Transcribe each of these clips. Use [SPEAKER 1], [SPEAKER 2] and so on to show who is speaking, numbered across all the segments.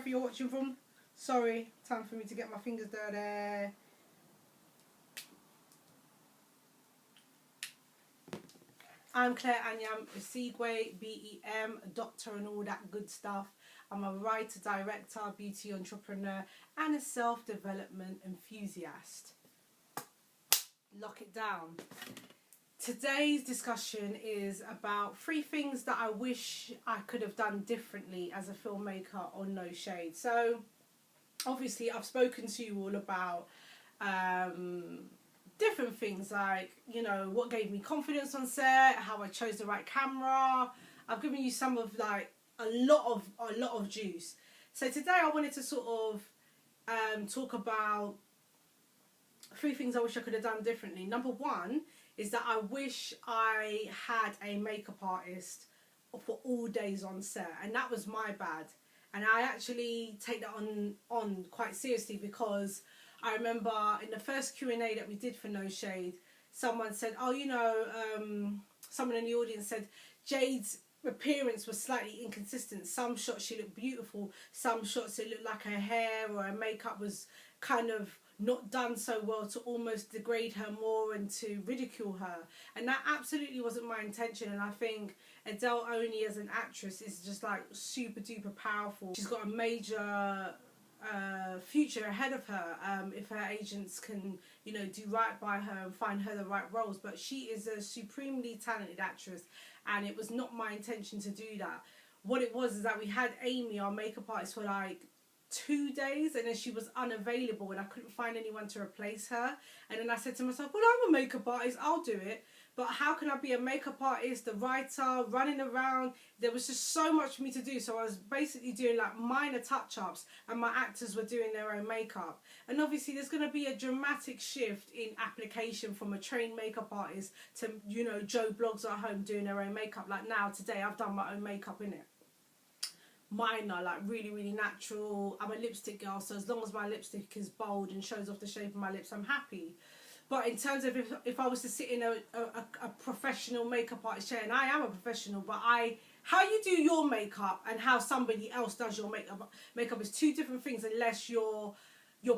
[SPEAKER 1] wherever you're watching from. Sorry, time for me to get my fingers dirty. I'm Claire Anyam, Osigwe, BEM, a doctor and all that good stuff. I'm a writer, director, beauty entrepreneur and a self-development enthusiast. Lock it down. Today's discussion is about 3 things that I wish I could have done differently as a filmmaker on No Shade. So obviously I've spoken to you all about different things like, you know, what gave me confidence on set, how I chose the right camera. I've given you some of like a lot of juice. So today I wanted to sort of talk about 3 things I wish I could have done differently. Number 1 is that I wish I had a makeup artist for all days on set, and that was my bad. And I actually take that on quite seriously, because I remember in the first Q&A that we did for No Shade, someone said, oh, you know, someone in the audience said Jade's appearance was slightly inconsistent. Some shots she looked beautiful, some shots it looked like her hair or her makeup was kind of not done so well, to almost degrade her more and to ridicule her. And that absolutely wasn't my intention. And I think Adele Oni as an actress is just like super duper powerful. She's got a major future ahead of her if her agents can, you know, do right by her and find her the right roles. But she is a supremely talented actress, and it was not my intention to do that. What it was is that we had Amy, our makeup artist, for like 2 days, and then she was unavailable and I couldn't find anyone to replace her. And then I said to myself, well, I'm a makeup artist, I'll do it. But how can I be a makeup artist, the writer, running around? There was just so much for me to do. So I was basically doing like minor touch-ups, and my actors were doing their own makeup. And obviously there's going to be a dramatic shift in application from a trained makeup artist to, you know, Joe Blogs at home doing their own makeup. Like now, today, I've done my own makeup in it. Mine are like really natural. I'm a lipstick girl, so as long as my lipstick is bold and shows off the shape of my lips, I'm happy. But in terms of if I was to sit in a professional makeup artist chair, and I am a professional, but how you do your makeup and how somebody else does your makeup is 2 different things, unless your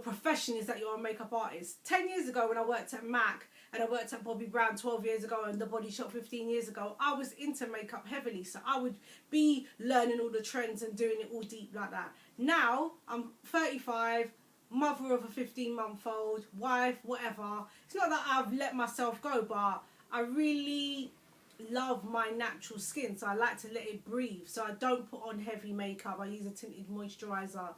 [SPEAKER 1] profession is that you're a makeup artist. 10 years ago when I worked at MAC, and I worked at Bobbi Brown 12 years ago, and The Body Shop 15 years ago, I was into makeup heavily. So I would be learning all the trends and doing it all deep like that. Now, I'm 35, mother of a 15-month-old, wife, whatever. It's not that I've let myself go, but I really love my natural skin. So I like to let it breathe. So I don't put on heavy makeup. I use a tinted moisturiser.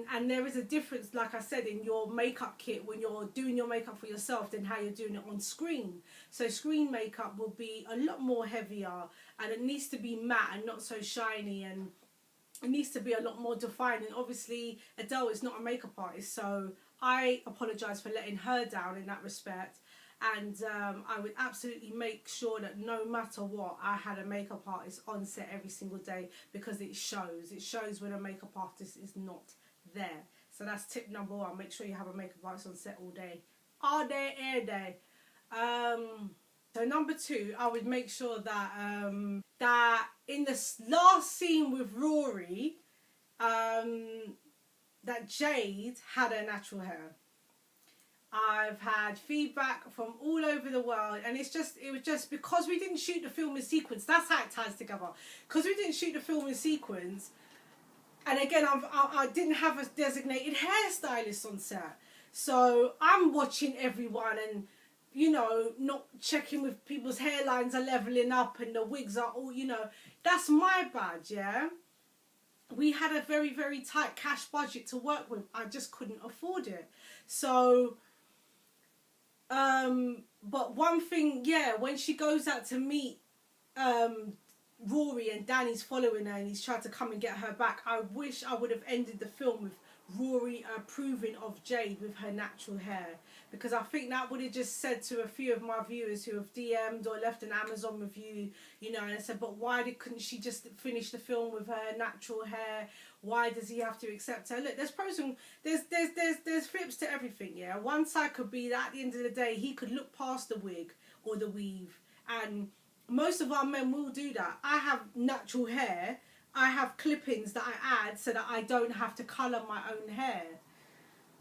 [SPEAKER 1] And there is a difference, like I said, in your makeup kit when you're doing your makeup for yourself than how you're doing it on screen. So screen makeup will be a lot more heavier, and it needs to be matte and not so shiny, and it needs to be a lot more defined. And obviously Adele is not a makeup artist, so I apologise for letting her down in that respect. And I would absolutely make sure that no matter what, I had a makeup artist on set every single day, because it shows when a makeup artist is not there. So that's tip number 1. Make sure you have a makeup artist on set all day, every day. So number 2, I would make sure that that in the last scene with Rory, that Jade had her natural hair. I've had feedback from all over the world, and it was just because we didn't shoot the film in sequence. That's how it ties together. Because we didn't shoot the film in sequence, and again, I didn't have a designated hairstylist on set, so I'm watching everyone and, you know, not checking with people's hairlines are leveling up and the wigs are all, you know, that's my bad, yeah. We had a very tight cash budget to work with. I just couldn't afford it. So but one thing, yeah, when she goes out to meet Rory and Danny's following her and he's tried to come and get her back, I wish I would have ended the film with Rory approving of Jade with her natural hair, because I think that would have just said to a few of my viewers who have DM'd or left an Amazon review, you know, and I said, but why couldn't she just finish the film with her natural hair? Why does he have to accept her? Look, there's pros and there's flips to everything, yeah. One side could be that at the end of the day he could look past the wig or the weave, and most of our men will do that. I have natural hair I have clippings that I add so that I don't have to colour my own hair.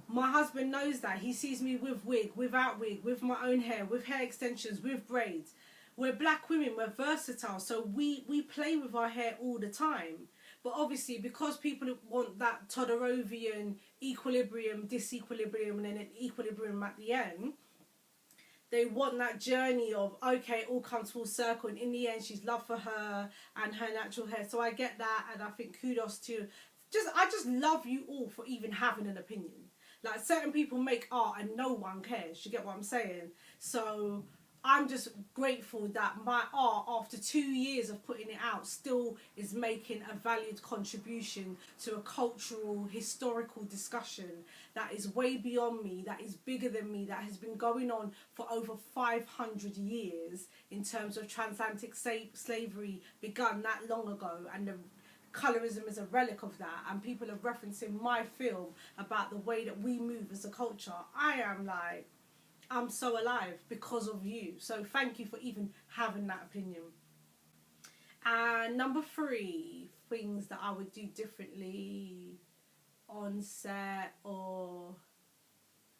[SPEAKER 1] My husband knows that. He sees me with wig, without wig, with my own hair, with hair extensions, with braids. We're black women, we're versatile, so we play with our hair all the time. But obviously, because people want that Todorovian equilibrium, disequilibrium, and then an equilibrium at the end, they want that journey of, okay, it all comes full circle, and in the end she's loved for her and her natural hair. So I get that, and I think kudos to I just love you all for even having an opinion. Like, certain people make art and no one cares. You get what I'm saying? So I'm just grateful that my art, after 2 years of putting it out, still is making a valued contribution to a cultural, historical discussion that is way beyond me, that is bigger than me, that has been going on for over 500 years in terms of transatlantic slavery begun that long ago, and the colorism is a relic of that, and people are referencing my film about the way that we move as a culture. I am like, I'm so alive because of you. So thank you for even having that opinion. And number 3, things that I would do differently on set. Or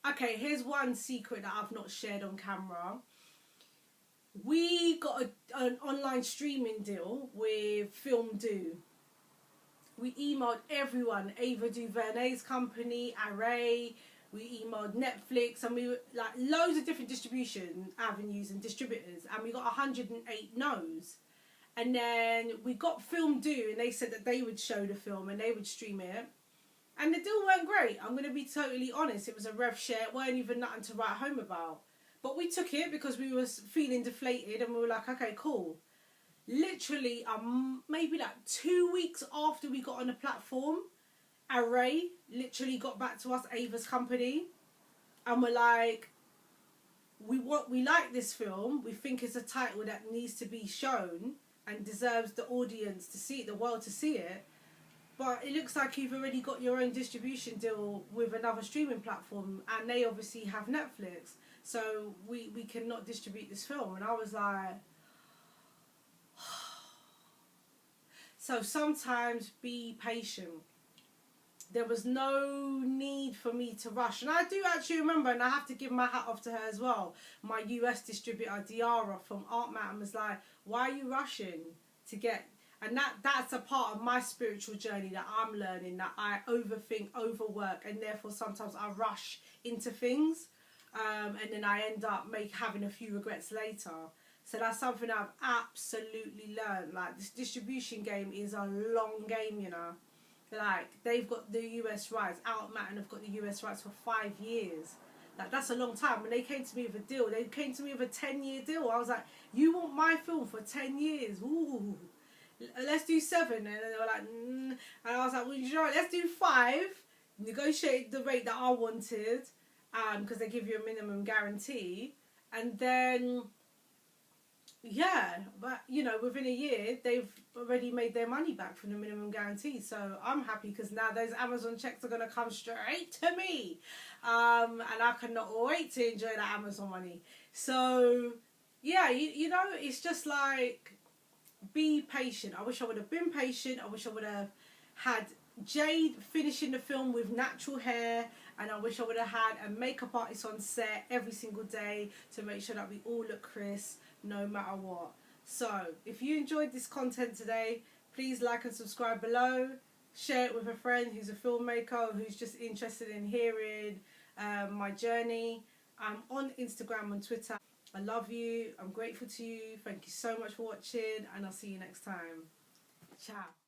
[SPEAKER 1] okay, here's one secret that I've not shared on camera. We got an online streaming deal with Film Do. We emailed everyone, Ava DuVernay's company, Array. We emailed Netflix, and we were like loads of different distribution avenues and distributors, and we got 108 no's. And then we got Film Do, and they said that they would show the film and they would stream it. And the deal weren't great. I'm going to be totally honest. It was a rev share. It weren't even nothing to write home about. But we took it because we were feeling deflated, and we were like, okay, cool. Literally, maybe like 2 weeks after we got on the platform, Array literally got back to us, Ava's company, and we're like, we like this film. We think it's a title that needs to be shown and deserves the audience to see it, the world to see it. But it looks like you've already got your own distribution deal with another streaming platform, and they obviously have Netflix, so we cannot distribute this film. And I was like, so sometimes be patient. There was no need for me to rush. And I do actually remember, and I have to give my hat off to her as well, my US distributor, Diara from Art Mountain, was like, why are you rushing to get... And that's a part of my spiritual journey that I'm learning, that I overthink, overwork, and therefore sometimes I rush into things, and then I end up having a few regrets later. So that's something I've absolutely learned. Like, this distribution game is a long game, you know. Like, they've got the US rights. Out Mountain have got the US rights for 5 years. Like, that's a long time. When they came to me with a deal, they came to me with a 10-year deal. I was like, you want my film for 10 years? Ooh, let's do 7. And then they were like, And I was like, well, you know what? Let's do 5. Negotiate the rate that I wanted, because they give you a minimum guarantee. And then... yeah, but you know, within a year they've already made their money back from the minimum guarantee, so I'm happy because now those Amazon checks are going to come straight to me, and I cannot wait to enjoy that Amazon money. So yeah, you know, it's just like, be patient. I wish I would have been patient. I wish I would have had Jade finishing the film with natural hair, and I wish I would have had a makeup artist on set every single day to make sure that we all look crisp no matter what. So if you enjoyed this content today, please like and subscribe below. Share it with a friend who's a filmmaker, who's just interested in hearing my journey. I'm on Instagram and Twitter. I love you. I'm grateful to you. Thank you so much for watching, and I'll see you next time. Ciao.